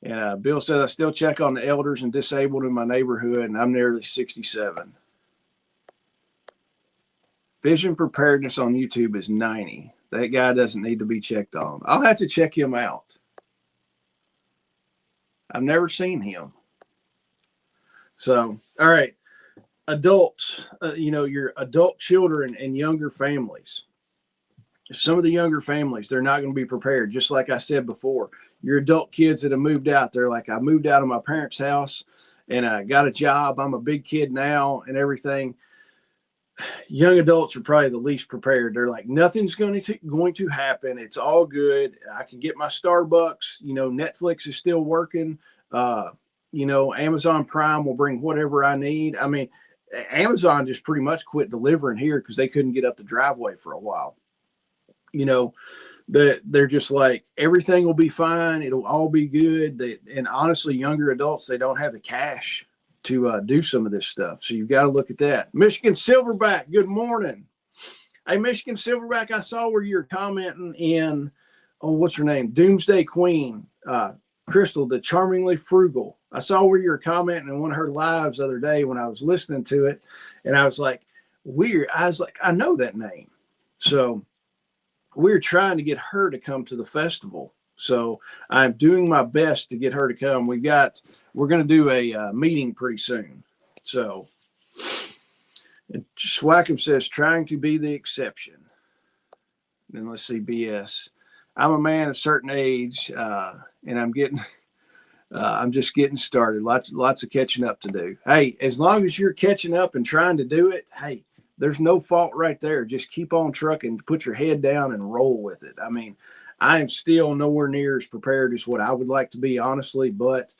And Bill said, I still check on the elders and disabled in my neighborhood, and I'm nearly 67. Vision preparedness on YouTube is 90. That guy doesn't need to be checked on. I'll have to check him out. I've never seen him. So, all right, adults, your adult children and younger families. Some of the younger families, they're not going to be prepared. Just like I said before, your adult kids that have moved out, they're like, I moved out of my parents' house and I got a job. I'm a big kid now and everything. Young adults are probably the least prepared. They're like, nothing's going to happen. It's all good. I can get my Starbucks. Netflix is still working. Amazon Prime will bring whatever I need. I mean, Amazon just pretty much quit delivering here because they couldn't get up the driveway for a while. They're just like, everything will be fine. It'll all be good. And honestly, younger adults, they don't have the cash to do some of this stuff. So you've got to look at that. Michigan Silverback, good morning. Hey, Michigan Silverback, I saw where you're commenting in, what's her name? Doomsday Queen, Crystal, the charmingly frugal. I saw where you were commenting in one of her lives the other day when I was listening to it. And I was like, weird. I was like, I know that name. So we're trying to get her to come to the festival. So I'm doing my best to get her to come. We're going to do a meeting pretty soon. So Swackham says, trying to be the exception. Then let's see, BS. I'm a man of a certain age, and I'm just getting started. Lots of catching up to do. Hey, as long as you're catching up and trying to do it, hey, there's no fault right there. Just keep on trucking, put your head down and roll with it. I mean, I am still nowhere near as prepared as what I would like to be, honestly, but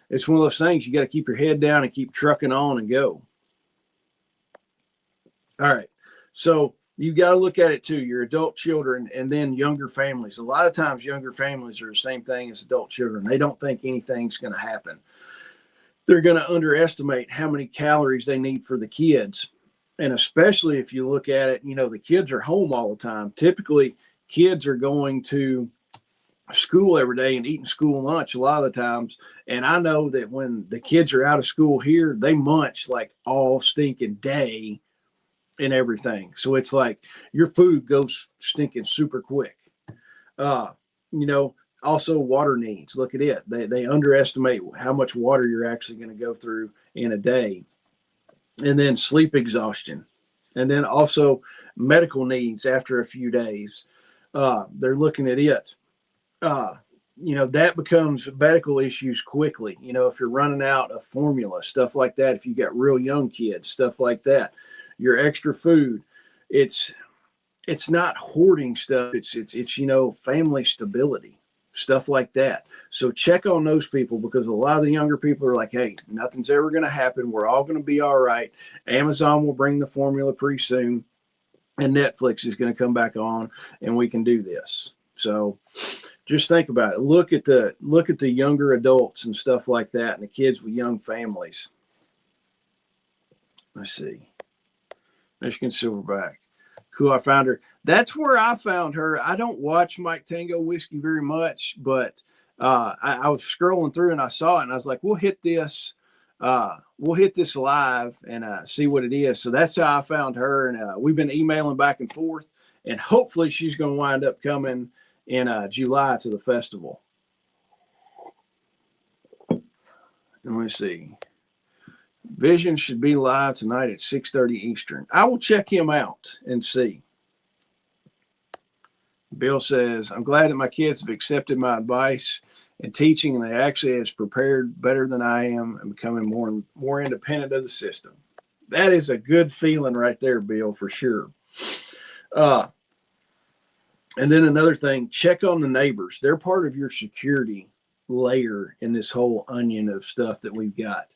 it's one of those things. You got to keep your head down and keep trucking on and go. All right. So you got to look at it too, your adult children and then younger families. A lot of times younger families are the same thing as adult children. They don't think anything's going to happen. They're going to underestimate how many calories they need for the kids. And especially if you look at it, the kids are home all the time. Typically, kids are going to school every day and eating school lunch a lot of the times. And I know that when the kids are out of school here, they munch like all stinking day and everything. So it's like your food goes stinking super quick. Uh, you know, also water needs. Look at it. They underestimate how much water you're actually going to go through in a day. And then sleep exhaustion. And then also medical needs after a few days. They're looking at it. Uh, that becomes medical issues quickly. If you're running out of formula, stuff like that, if you got real young kids, stuff like that, your extra food, it's it's not hoarding stuff. It's family stability, stuff like that. So check on those people, because a lot of the younger people are like, hey, nothing's ever going to happen. We're all going to be all right. Amazon will bring the formula pretty soon, and Netflix is going to come back on, and we can do this. So just think about it. Look at the younger adults and stuff like that, and the kids with young families. Let's see. Michigan Silverback. Who I found her. That's where I found her. I don't watch Mike Tango Whiskey very much, but I was scrolling through and I saw it, and I was like, we'll hit this live and see what it is. So that's how I found her, and we've been emailing back and forth, and hopefully she's going to wind up coming in July to the festival. And let me see. Vision should be live tonight at 6:30 Eastern. I will check him out and see. Bill says, I'm glad that my kids have accepted my advice and teaching, and they actually has prepared better than I am and becoming more and more independent of the system. That is a good feeling right there, Bill, for sure. And then another thing, check on the neighbors. They're part of your security layer in this whole onion of stuff that we've got.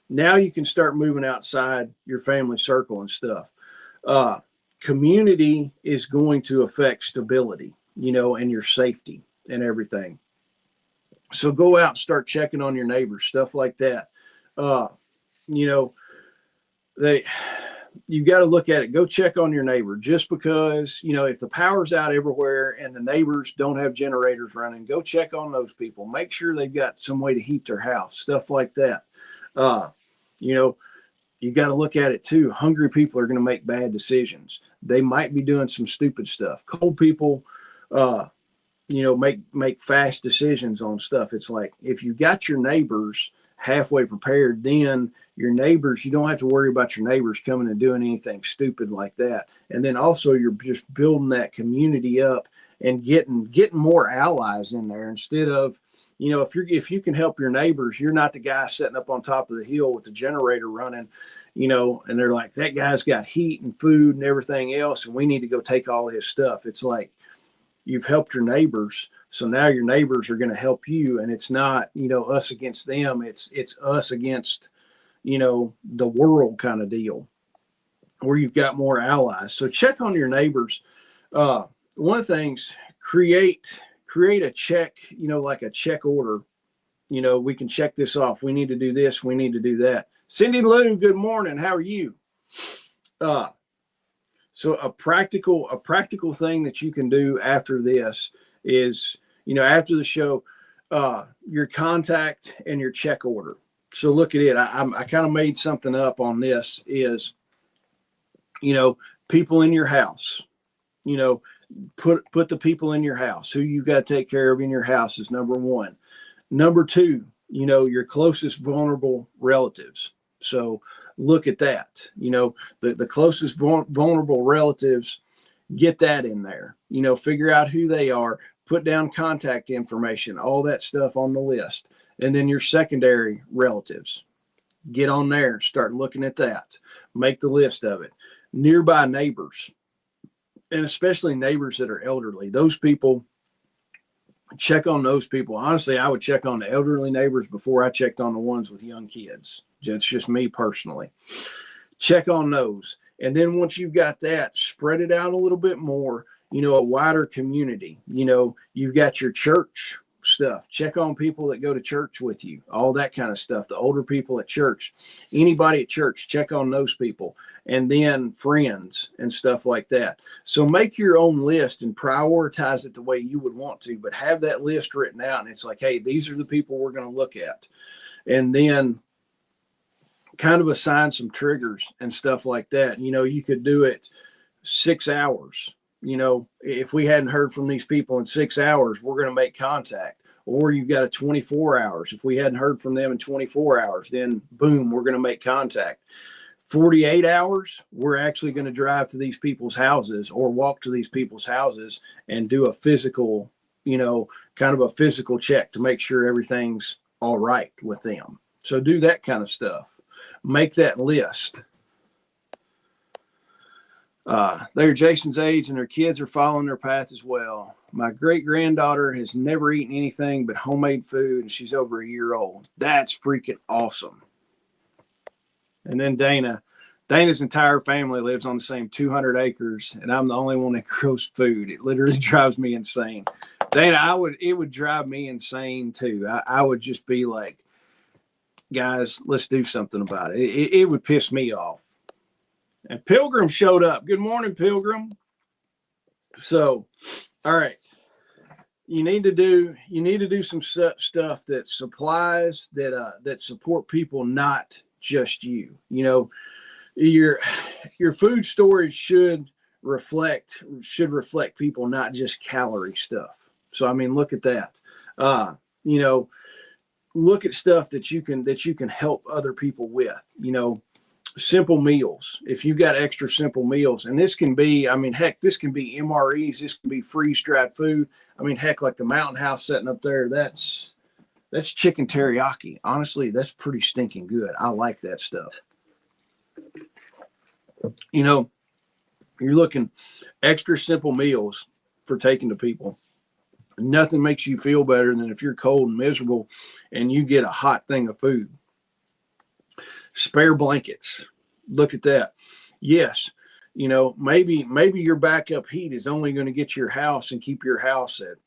Now you can start moving outside your family circle and stuff. Community is going to affect stability, and your safety and everything. So go out and start checking on your neighbors, stuff like that. You've got to look at it. Go check on your neighbor. Just because, if the power's out everywhere and the neighbors don't have generators running, go check on those people. Make sure they've got some way to heat their house, stuff like that. You got to look at it too. Hungry people are going to make bad decisions. They might be doing some stupid stuff. Cold people, make fast decisions on stuff. It's like, if you got your neighbors halfway prepared, then your neighbors, you don't have to worry about your neighbors coming and doing anything stupid like that. And then also you're just building that community up and getting more allies in there, instead of, if you can help your neighbors, you're not the guy sitting up on top of the hill with the generator running, and they're like, that guy's got heat and food and everything else, and we need to go take all his stuff. It's like, you've helped your neighbors, so now your neighbors are going to help you, and it's not, us against them. It's us against, the world kind of deal, where you've got more allies. So check on your neighbors. One of the things, create a check, like a check order. We can check this off. We need to do this. We need to do that. Cindy Lou, good morning. How are you? So a practical thing that you can do after this is, after the show, your contact and your check order. So look at it. I kind of made something up on this is, people in your house, put the people in your house who you've got to take care of in your house is number one. Number two, your closest vulnerable relatives. So look at that. The closest vulnerable relatives, get that in there. Figure out who they are, put down contact information, all that stuff on the list. And then your secondary relatives, get on there, start looking at that, make the list of it. Nearby neighbors, and especially neighbors that are elderly, those people, check on those people. Honestly, I would check on the elderly neighbors before I checked on the ones with young kids. That's just me personally. Check on those. And then once you've got that, spread it out a little bit more, a wider community. You've got your church stuff. Check on people that go to church with you, all that kind of stuff. The older people at church, anybody at church, check on those people. And then friends and stuff like that. So make your own list and prioritize it the way you would want to, but have that list written out. And it's like, hey, these are the people we're going to look at. And then kind of assign some triggers and stuff like that. You could do it 6 hours. If we hadn't heard from these people in 6 hours, we're going to make contact. Or you've got a 24 hours. If we hadn't heard from them in 24 hours, then boom, we're going to make contact. 48 hours, we're actually going to drive to these people's houses or walk to these people's houses and do a physical, kind of a physical check to make sure everything's all right with them. So do that kind of stuff. Make that list. They're Jason's age and their kids are following their path as well. My great-granddaughter has never eaten anything but homemade food, and she's over a year old. That's freaking awesome. And then Dana's entire family lives on the same 200 acres, and I'm the only one that grows food. It literally drives me insane. Dana, it would drive me insane too. I would just be like, guys, let's do something about it. It would piss me off. And Pilgrim showed up. Good morning, Pilgrim. So, all right. You need to do some stuff that supplies that support people, not just you. Your food storage should reflect people, not just calorie stuff. So look at that. Look at stuff that you can help other people with. Simple meals. If you've got extra simple meals, and this can be, this can be MREs, this can be freeze-dried food. Like the Mountain House sitting up there, that's chicken teriyaki. Honestly, that's pretty stinking good. I like that stuff. You're looking extra simple meals for taking to people. Nothing makes you feel better than if you're cold and miserable and you get a hot thing of food. Spare blankets. Look at that. Yes, maybe your backup heat is only going to get your house and keep your house at,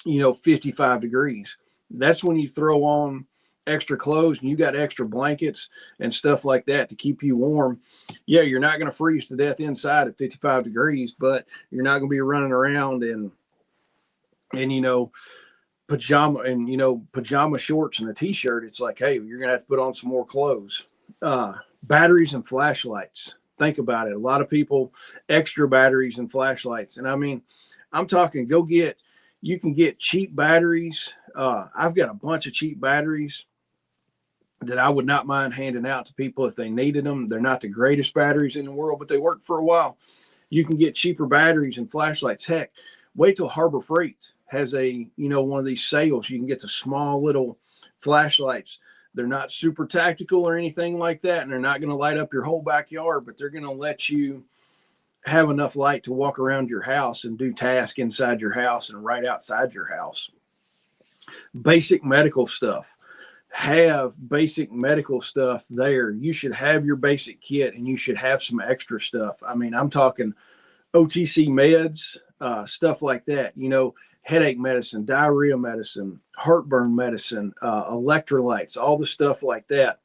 55 degrees. That's when you throw on extra clothes and you got extra blankets and stuff like that to keep you warm. Yeah, you're not going to freeze to death inside at 55 degrees, but you're not going to be running around in pajama shorts and a t-shirt. It's like, hey, you're gonna have to put on some more clothes. Batteries and flashlights. Think about it. A lot of people extra batteries and flashlights, and I'm talking you can get cheap batteries. I've got a bunch of cheap batteries that I would not mind handing out to people if they needed them. They're not the greatest batteries in the world, but they work for a while. You can get cheaper batteries and flashlights. Heck, wait till Harbor Freight has one of these sales. You can get the small little flashlights. They're not super tactical or anything like that, and they're not going to light up your whole backyard, but they're going to let you have enough light to walk around your house and do tasks inside your house and right outside your house. Basic medical stuff. Have basic medical stuff there. You should have your basic kit, and you should have some extra stuff. I'm talking OTC meds, stuff like that. Headache medicine, diarrhea medicine, heartburn medicine, electrolytes, all the stuff like that.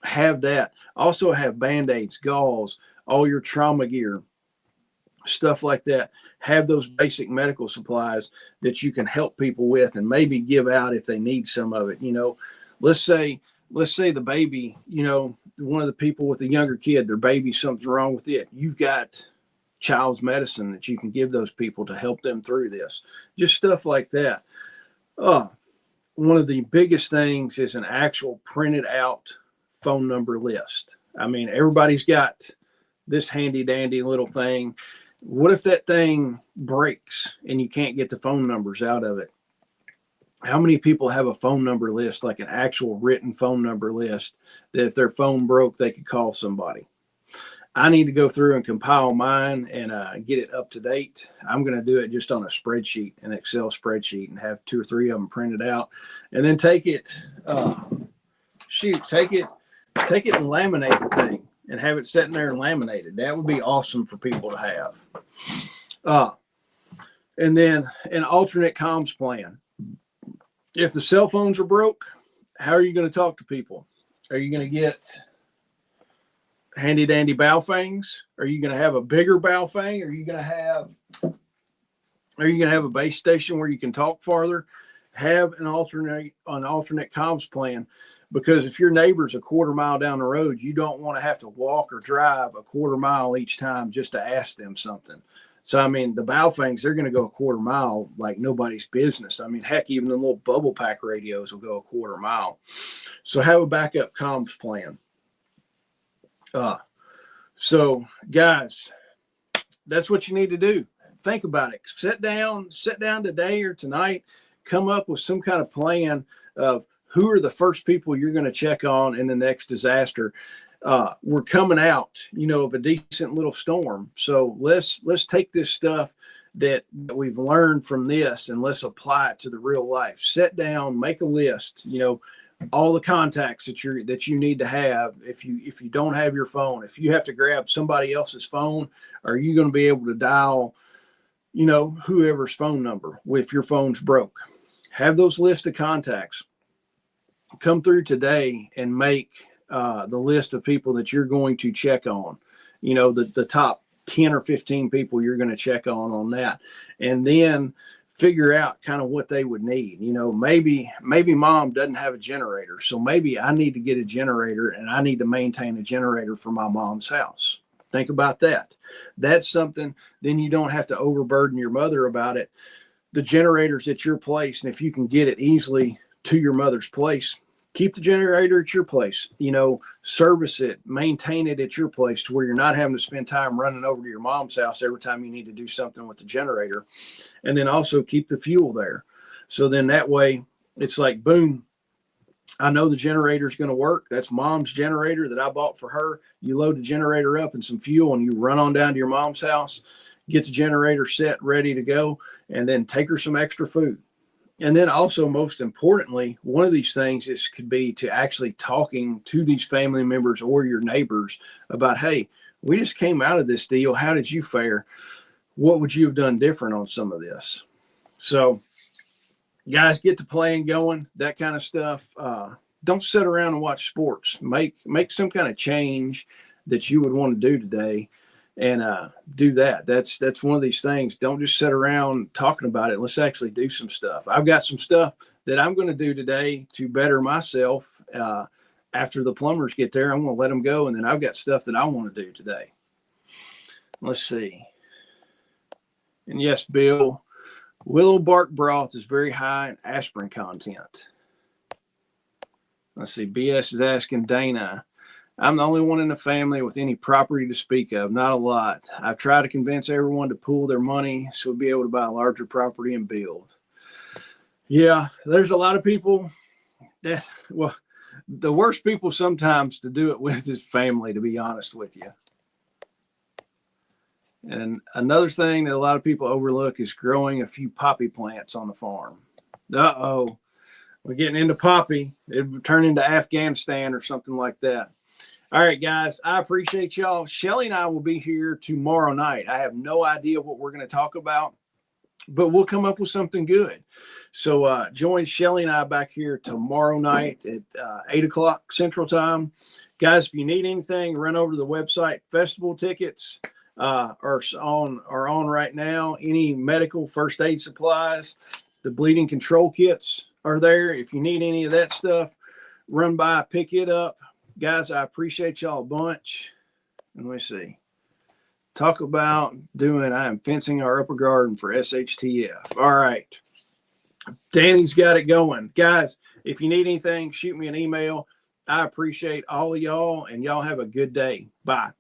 Have that. Also have Band-Aids, gauze, all your trauma gear, stuff like that. Have those basic medical supplies that you can help people with and maybe give out if they need some of it. Let's say the baby, one of the people with the younger kid, their baby, something's wrong with it. You've got child's medicine that you can give those people to help them through this. Just stuff like that. One of the biggest things is an actual printed out phone number list. Everybody's got this handy dandy little thing. What if that thing breaks and you can't get the phone numbers out of it? How many people have a phone number list, like an actual written phone number list, that if their phone broke, they could call somebody? I need to go through and compile mine and get it up to date. I'm going to do it just on a spreadsheet, an Excel spreadsheet, and have 2 or 3 of them printed out, and then take it and laminate the thing and have it sitting there and laminated. That would be awesome for people to have. And then an alternate comms plan. If the cell phones are broke, how are you going to talk to people? Are you going to get handy dandy Baofangs? Are you going to have a bigger Baofang? Are you going to have a base station where you can talk farther? Have an alternate comms plan, because if your neighbor's a quarter mile down the road, you don't want to have to walk or drive a quarter mile each time just to ask them something. So, I mean, the Baofangs, they're going to go a quarter mile like nobody's business. I mean, heck, even the little bubble pack radios will go a quarter mile. So have a backup comms plan. So, guys, that's what you need to do. Think about it. Sit down today or tonight, come up with some kind of plan of who are the first people you're going to check on in the next disaster. We're coming out, of a decent little storm. So let's take this stuff that we've learned from this and let's apply it to the real life. Sit down, make a list, all the contacts that you need to have. If you don't have your phone, if you have to grab somebody else's phone, are you going to be able to dial, whoever's phone number if your phone's broke? Have those lists of contacts. Come through today and make the list of people that you're going to check on, the top 10 or 15 people you're going to check on that. And then figure out kind of what they would need. Maybe mom doesn't have a generator. So maybe I need to get a generator and I need to maintain a generator for my mom's house. Think about that. That's something, then you don't have to overburden your mother about it. The generator's at your place. And if you can get it easily to your mother's place, keep the generator at your place, service it, maintain it at your place to where you're not having to spend time running over to your mom's house every time you need to do something with the generator. And then also keep the fuel there. So then that way it's like, boom, I know the generator is going to work. That's mom's generator that I bought for her. You load the generator up and some fuel and you run on down to your mom's house, get the generator set, ready to go, and then take her some extra food. And then also, most importantly, one of these things could be to actually talking to these family members or your neighbors about, hey, we just came out of this deal. How did you fare? What would you have done different on some of this? So, guys, get the plan going, that kind of stuff. Don't sit around and watch sports. Make some kind of change that you would want to do today. And do that. That's one of these things. Don't just sit around talking about it. Let's actually do some stuff. I've got some stuff that I'm going to do today to better myself. After the plumbers get there, I'm going to let them go. And then I've got stuff that I want to do today. Let's see. And yes, Bill, willow bark broth is very high in aspirin content. Let's see. BS is asking Dana, I'm the only one in the family with any property to speak of, not a lot. I've tried to convince everyone to pool their money so we'll be able to buy a larger property and build. Yeah, there's a lot of people that, well, the worst people sometimes to do it with is family, to be honest with you. And another thing that a lot of people overlook is growing a few poppy plants on the farm. Uh-oh, we're getting into poppy. It would turn into Afghanistan or something like that. All right, guys, I appreciate y'all. Shelly and I will be here tomorrow night. I have no idea what we're going to talk about, but we'll come up with something good. So join Shelly and I back here tomorrow night at 8 o'clock Central Time. Guys, if you need anything, run over to the website. Festival tickets are on right now. Any medical first aid supplies, the bleeding control kits are there. If you need any of that stuff, run by, pick it up. Guys, I appreciate y'all a bunch. And let me see. Talk about I am fencing our upper garden for SHTF. All right. Danny's got it going. Guys, if you need anything, shoot me an email. I appreciate all of y'all, and y'all have a good day. Bye.